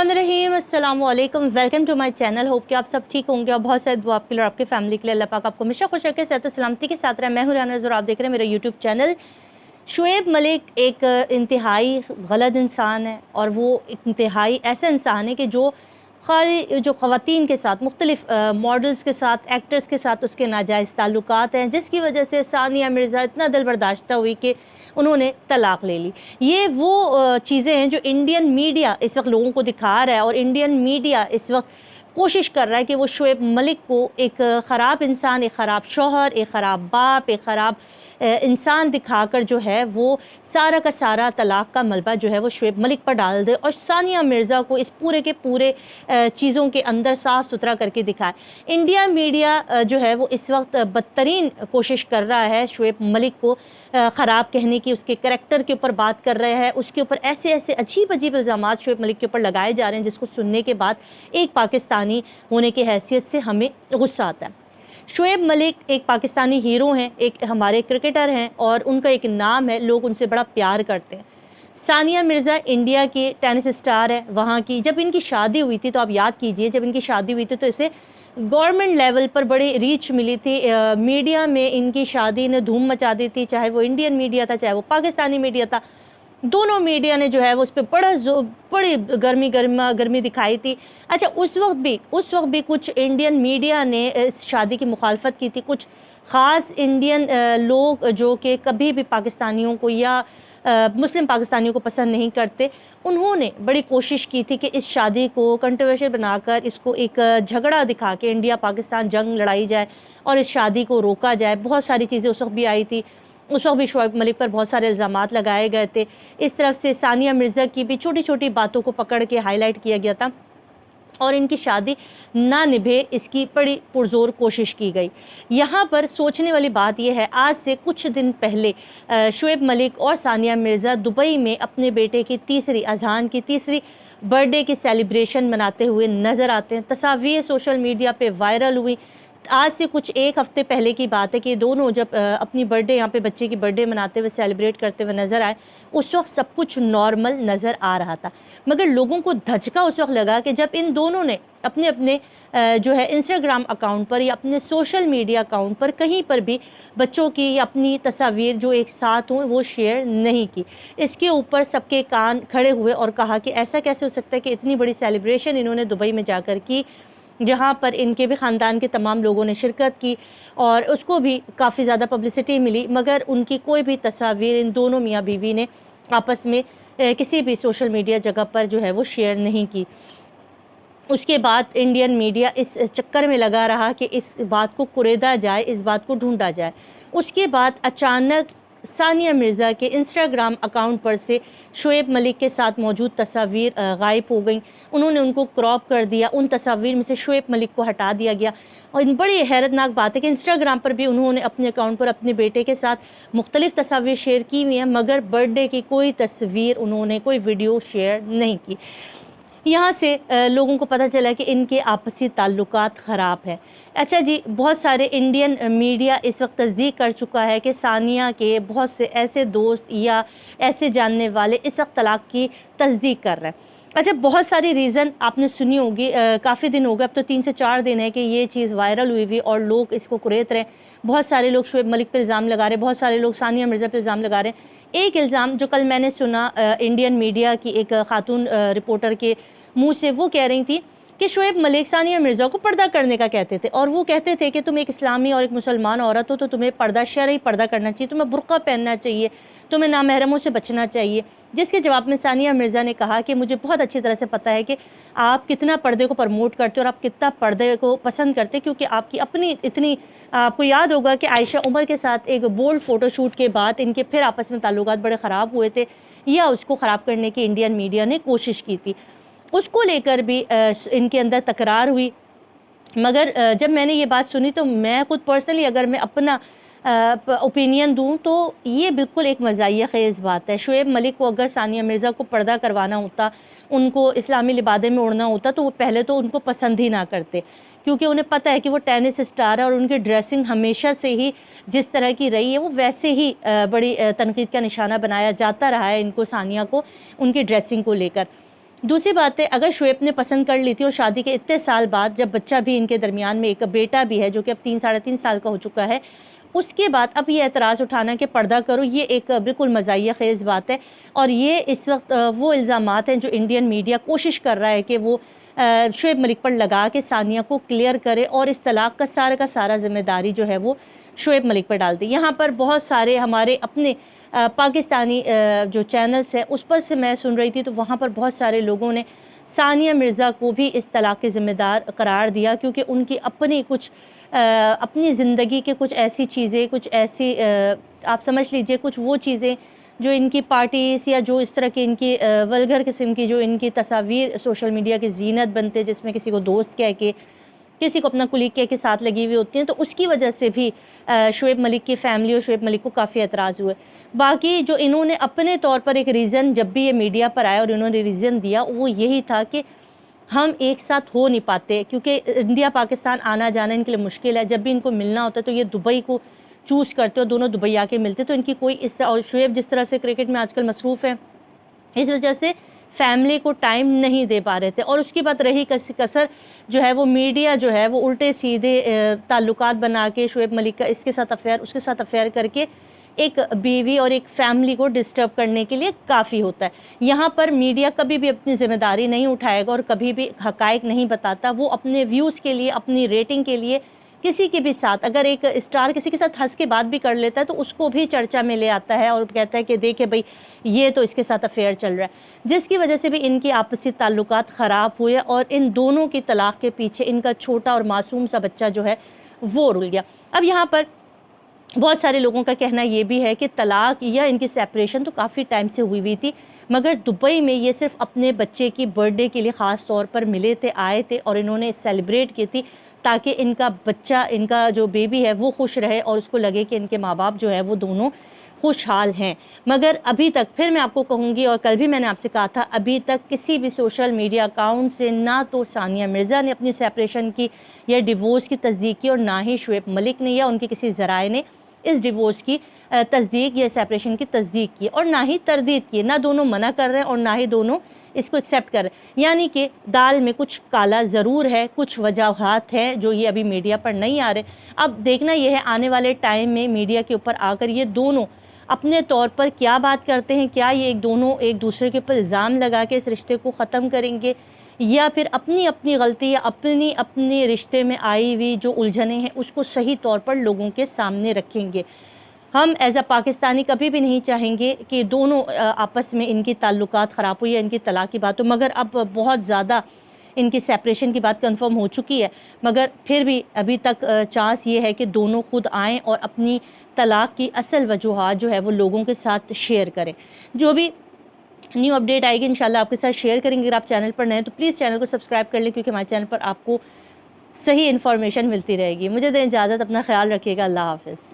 बिस्मिल्लाहिर्रहमानिर्रहीम, अस्सलामु अलैकुम। Welcome to my channel. Hope कि आप सब ठीक होंगे और बहुत सारी दुआ आपके लिए और आपके फैमिली के लिए। अल्लाह पाक आपको हमेशा खुश रखे, सेहत और सलामती के साथ रहे। मैं हूं राना और आप देख रहे हैं मेरा यूट्यूब चैनल। शुएब मलिक एक इंतहाई गलत इंसान है और वो इंतहाई ऐसा इंसान है कि जो ख़वातीन के साथ मुख्तलिफ़ मॉडल्स के साथ, एक्टर्स के साथ उसके नाजायज़ ताल्लुकात हैं, जिसकी वजह से सानिया मिर्ज़ा इतना दिल बर्दाश्ता हुई कि उन्होंने तलाक़ ले ली। ये वो चीज़ें हैं जो इंडियन मीडिया इस वक्त लोगों को दिखा रहा है और इंडियन मीडिया इस वक्त कोशिश कर रहा है कि वो शुएब मलिक को एक ख़राब इंसान, एक ख़राब शौहर, एक ख़राब बाप, एक ख़राब इंसान दिखाकर जो है वो सारा का सारा तलाक़ का मलबा जो है वो शुएब मलिक पर डाल दे और सानिया मिर्ज़ा को इस पूरे के पूरे चीज़ों के अंदर साफ़ सुथरा करके दिखाए। इंडिया मीडिया जो है वो इस वक्त बदतरीन कोशिश कर रहा है शुएब मलिक को ख़राब कहने की, उसके करैक्टर के ऊपर बात कर रहे हैं, उसके ऊपर ऐसे ऐसे अजीब अजीब इल्ज़ामात शुएब मलिक के ऊपर लगाए जा रहे हैं जिसको सुनने के बाद एक पाकिस्तानी होने की हैसियत से हमें गुस्सा आता है। शुएब मलिक एक पाकिस्तानी हीरो हैं, एक हमारे क्रिकेटर हैं और उनका एक नाम है, लोग उनसे बड़ा प्यार करते हैं। सानिया मिर्ज़ा इंडिया की टेनिस स्टार है वहाँ की। जब इनकी शादी हुई थी तो आप याद कीजिए, जब इनकी शादी हुई थी तो इसे गवर्नमेंट लेवल पर बड़ी रीच मिली थी। मीडिया में इनकी शादी ने धूम मचा दी थी, चाहे वो इंडियन मीडिया था चाहे वो पाकिस्तानी मीडिया था। दोनों मीडिया ने जो है वो उस पर बड़ी गर्मी दिखाई थी। अच्छा, उस वक्त भी कुछ इंडियन मीडिया ने इस शादी की मुखालफत की थी। कुछ ख़ास इंडियन लोग जो कि कभी भी पाकिस्तानियों को या मुस्लिम पाकिस्तानियों को पसंद नहीं करते, उन्होंने बड़ी कोशिश की थी कि इस शादी को कंट्रोवर्शियल बनाकर इसको एक झगड़ा दिखा के इंडिया पाकिस्तान जंग लड़ाई जाए और इस शादी को रोका जाए। बहुत सारी चीज़ें उस वक्त भी आई थी। उस वक्त भी शुएब मलिक पर बहुत सारे इल्ज़ामात लगाए गए थे। इस तरफ से सानिया मिर्ज़ा की भी छोटी छोटी बातों को पकड़ के हाईलाइट किया गया था और इनकी शादी ना निभे इसकी बड़ी पुरज़ोर कोशिश की गई। यहाँ पर सोचने वाली बात यह है, आज से कुछ दिन पहले शुएब मलिक और सानिया मिर्ज़ा दुबई में अपने बेटे की अज़हान की तीसरी बर्थडे की सेलिब्रेशन मनाते हुए नज़र आते हैं। तस्वीरें सोशल मीडिया पे वायरल हुई। आज से कुछ एक हफ़्ते पहले की बात है कि दोनों जब अपनी बर्थडे यहाँ पे बच्चे की बर्थडे मनाते हुए सेलिब्रेट करते हुए नज़र आए, उस वक्त सब कुछ नॉर्मल नज़र आ रहा था। मगर लोगों को धचका उस वक्त लगा कि जब इन दोनों ने अपने अपने जो है इंस्टाग्राम अकाउंट पर या अपने सोशल मीडिया अकाउंट पर कहीं पर भी बच्चों की या अपनी तस्वीर जो एक साथ हों वो शेयर नहीं की। इसके ऊपर सबके कान खड़े हुए और कहा कि ऐसा कैसे हो सकता है कि इतनी बड़ी सेलिब्रेशन इन्होंने दुबई में जाकर की, जहाँ पर इनके भी ख़ानदान के तमाम लोगों ने शिरकत की और उसको भी काफ़ी ज़्यादा पब्लिसिटी मिली, मगर उनकी कोई भी तस्वीर इन दोनों मियाँ बीवी ने आपस में किसी भी सोशल मीडिया जगह पर जो है वो शेयर नहीं की। उसके बाद इंडियन मीडिया इस चक्कर में लगा रहा कि इस बात को कुरेदा जाए, इस बात को ढूंढा जाए। उसके बाद अचानक सानिया मिर्ज़ा के इंस्टाग्राम अकाउंट पर से शुएब मलिक के साथ मौजूद तस्वीर गायब हो गई। उन्होंने उनको क्रॉप कर दिया, उन तस्वीर में से शुएब मलिक को हटा दिया गया। और इन बड़ी हैरतनाक बात है कि इंस्टाग्राम पर भी उन्होंने अपने अकाउंट पर अपने बेटे के साथ मुख्तलिफ़ तस्वीर शेयर की हुई हैं, मगर बर्थडे की कोई तस्वीर उन्होंने कोई वीडियो शेयर नहीं की। यहाँ से लोगों को पता चला कि इनके आपसी ताल्लुकात ख़राब हैं। अच्छा जी, बहुत सारे इंडियन मीडिया इस वक्त तस्दीक कर चुका है कि सानिया के बहुत से ऐसे दोस्त या ऐसे जानने वाले इस वक्त तलाक़ की तस्दीक कर रहे हैं। अच्छा, बहुत सारी रीज़न आपने सुनी होगी। काफ़ी दिन हो गए, अब तो 3 से 4 दिन है कि ये चीज़ वायरल हुई हुई और लोग इसको कुरेद रहे हैं। बहुत सारे लोग शुएब मलिक पे इल्ज़ाम लगा रहे हैं, बहुत सारे लोग सानिया मिर्ज़ा पे इल्ज़ाम लगा रहे हैं। एक इल्ज़ाम जो कल मैंने सुना इंडियन मीडिया की एक ख़ातून रिपोर्टर के मुँह से, वो कह रही थी कि शुएब मलिक सानिया मिर्ज़ा को पर्दा करने का कहते थे और वो कहते थे कि तुम एक इस्लामी और एक मुसलमान औरत हो तो तुम्हें पर्दा शरई पर्दा करना चाहिए, तुम्हें बुर्का पहनना चाहिए, तुम्हें नामहरमों से बचना चाहिए। जिसके जवाब में सानिया मिर्ज़ा ने कहा कि मुझे बहुत अच्छी तरह से पता है कि आप कितना पर्दे को प्रमोट करते हो और आप कितना पर्दे को पसंद करते, क्योंकि आपकी अपनी इतनी, आपको याद होगा कि आयशा उमर के साथ एक बोल्ड फ़ोटोशूट के बाद इनके फिर आपस में ताल्लुकात बड़े ख़राब हुए थे या उसको ख़राब करने की इंडियन मीडिया ने कोशिश की थी। उसको लेकर भी इनके अंदर तकरार हुई। मगर जब मैंने ये बात सुनी तो मैं ख़ुद पर्सनली अगर मैं अपना ओपिनियन दूं तो ये बिल्कुल एक मज़ाहिया ख़ेज़ बात है। शुएब मलिक को अगर सानिया मिर्ज़ा को पर्दा करवाना होता, उनको इस्लामी लिबादे में उड़ना होता, तो वो पहले तो उनको पसंद ही ना करते, क्योंकि उन्हें पता है कि वो टेनिस स्टार है और उनकी ड्रेसिंग हमेशा से ही जिस तरह की रही है वो वैसे ही बड़ी तनकीद का निशाना बनाया जाता रहा है इनको, सानिया को, उनकी ड्रेसिंग को लेकर। دوسری بات ہے اگر شعیب نے پسند کر لی تھی اور شادی کے اتنے سال بعد جب بچہ بھی ان کے درمیان میں ایک بیٹا بھی ہے جو کہ اب 3 ساڑھے 3 سال کا ہو چکا ہے، اس کے بعد اب یہ اعتراض اٹھانا کہ پردہ کرو، یہ ایک بالکل مزاحیہ خیز بات ہے، اور یہ اس وقت وہ الزامات ہیں جو انڈین میڈیا کوشش کر رہا ہے کہ وہ شعیب ملک پر لگا کے ثانیہ کو کلیئر کرے اور اس طلاق کا سارا ذمہ داری جو ہے وہ شعیب ملک پر ڈال دی۔ یہاں پر بہت سارے ہمارے اپنے پاکستانی جو چینلز ہیں اس پر سے میں سن رہی تھی، تو وہاں پر بہت سارے لوگوں نے ثانیہ مرزا کو بھی اس طلاق کے ذمہ دار قرار دیا، کیونکہ ان کی اپنی زندگی کے کچھ ایسی چیزیں، کچھ ایسی آپ سمجھ لیجئے کچھ وہ چیزیں جو ان کی پارٹیز یا جو اس طرح کی ان کی ولگر قسم کی جو ان کی تصاویر سوشل میڈیا کی زینت بنتے، جس میں کسی کو دوست کہہ کے کسی کو اپنا کلیگ کہہ کے ساتھ لگی ہوئی ہوتی ہیں، تو اس کی وجہ سے بھی شعیب ملک کی فیملی اور شعیب ملک کو کافی اعتراض ہوئے۔ باقی جو انہوں نے اپنے طور پر ایک ریزن جب بھی یہ میڈیا پر آیا اور انہوں نے ریزن دیا وہ یہی تھا کہ ہم ایک ساتھ ہو نہیں پاتے، کیونکہ انڈیا پاکستان آنا جانا ان کے لیے مشکل ہے، جب بھی ان کو ملنا ہوتا ہے تو یہ دبئی کو چوز کرتے ہو، دونوں دبئی آ کے ملتے، تو ان کی کوئی اس طرح، اور شعیب جس طرح سے کرکٹ میں آج کل مصروف ہے اس وجہ سے فیملی کو ٹائم نہیں دے پا رہے تھے۔ اور اس کی بات رہی کثر جو ہے وہ میڈیا جو ہے وہ الٹے سیدھے تعلقات بنا کے شعیب ملک کا اس کے ساتھ افیئر اس کے ساتھ افیئر کر کے ایک بیوی اور ایک فیملی کو ڈسٹرب کرنے کے لیے کافی ہوتا ہے۔ یہاں پر میڈیا کبھی بھی اپنی ذمہ داری نہیں اٹھائے گا اور کبھی بھی حقائق نہیں بتاتا، وہ اپنے ویوز کے لیے اپنی ریٹنگ کے لیے کسی کے بھی ساتھ، اگر ایک اسٹار کسی کے ساتھ ہنس کے بات بھی کر لیتا ہے تو اس کو بھی چرچا میں لے آتا ہے اور کہتا ہے کہ دیکھیں بھئی یہ تو اس کے ساتھ افیئر چل رہا ہے، جس کی وجہ سے بھی ان کی آپسی تعلقات خراب ہوئے اور ان دونوں کی طلاق کے پیچھے ان کا چھوٹا اور معصوم سا بچہ جو ہے وہ رل گیا۔ اب یہاں پر بہت سارے لوگوں کا کہنا یہ بھی ہے کہ طلاق یا ان کی سیپریشن تو کافی ٹائم سے ہوئی تھی، مگر دبئی میں یہ صرف اپنے بچے کی برتھ ڈے کے لیے خاص طور پر ملے تھے، آئے تھے اور انہوں نے سیلیبریٹ کی تھی تاکہ ان کا بچہ، ان کا جو بیبی ہے وہ خوش رہے اور اس کو لگے کہ ان کے ماں باپ جو ہے وہ دونوں خوشحال ہیں۔ مگر ابھی تک پھر میں آپ کو کہوں گی، اور کل بھی میں نے آپ سے کہا تھا، ابھی تک کسی بھی سوشل میڈیا اکاؤنٹ سے نہ تو ثانیہ مرزا نے اپنی سیپریشن کی یا ڈیورس کی تصدیق کی اور نہ ہی شعیب ملک نے یا ان کے کسی ذرائع نے اس ڈیورس کی تصدیق یا سیپریشن کی تصدیق کی اور نہ ہی تردید کی، نہ دونوں منع کر رہے ہیں اور نہ ہی دونوں اس کو ایکسیپٹ کر رہے ہیں۔ یعنی کہ دال میں کچھ کالا ضرور ہے، کچھ وجوہات ہیں جو یہ ابھی میڈیا پر نہیں آ رہے۔ اب دیکھنا یہ ہے آنے والے ٹائم میں میڈیا کے اوپر آ کر یہ دونوں اپنے طور پر کیا بات کرتے ہیں، کیا یہ دونوں ایک دوسرے کے اوپر الزام لگا کے اس رشتے کو ختم کریں گے یا پھر اپنی غلطی یا اپنی رشتے میں آئی ہوئی جو الجھنیں ہیں اس کو صحیح طور پر لوگوں کے سامنے رکھیں گے۔ ہم ایز اے پاکستانی کبھی بھی نہیں چاہیں گے کہ دونوں آپس میں ان کی تعلقات خراب ہوئی یا ان کی طلاق کی بات ہو، مگر اب بہت زیادہ ان کی سیپریشن کی بات کنفرم ہو چکی ہے، مگر پھر بھی ابھی تک چانس یہ ہے کہ دونوں خود آئیں اور اپنی طلاق کی اصل وجوہات جو ہے وہ لوگوں کے ساتھ شیئر کریں۔ جو بھی نیو اپڈیٹ آئے گی انشاءاللہ آپ کے ساتھ شیئر کریں گے۔ اگر آپ چینل پر نئے ہیں تو پلیز چینل کو سبسکرائب کر لیں، کیونکہ ہمارے چینل پر آپ کو صحیح انفارمیشن ملتی رہے گی۔ مجھے دیں اجازت، اپنا خیال رکھیے گا، اللہ حافظ۔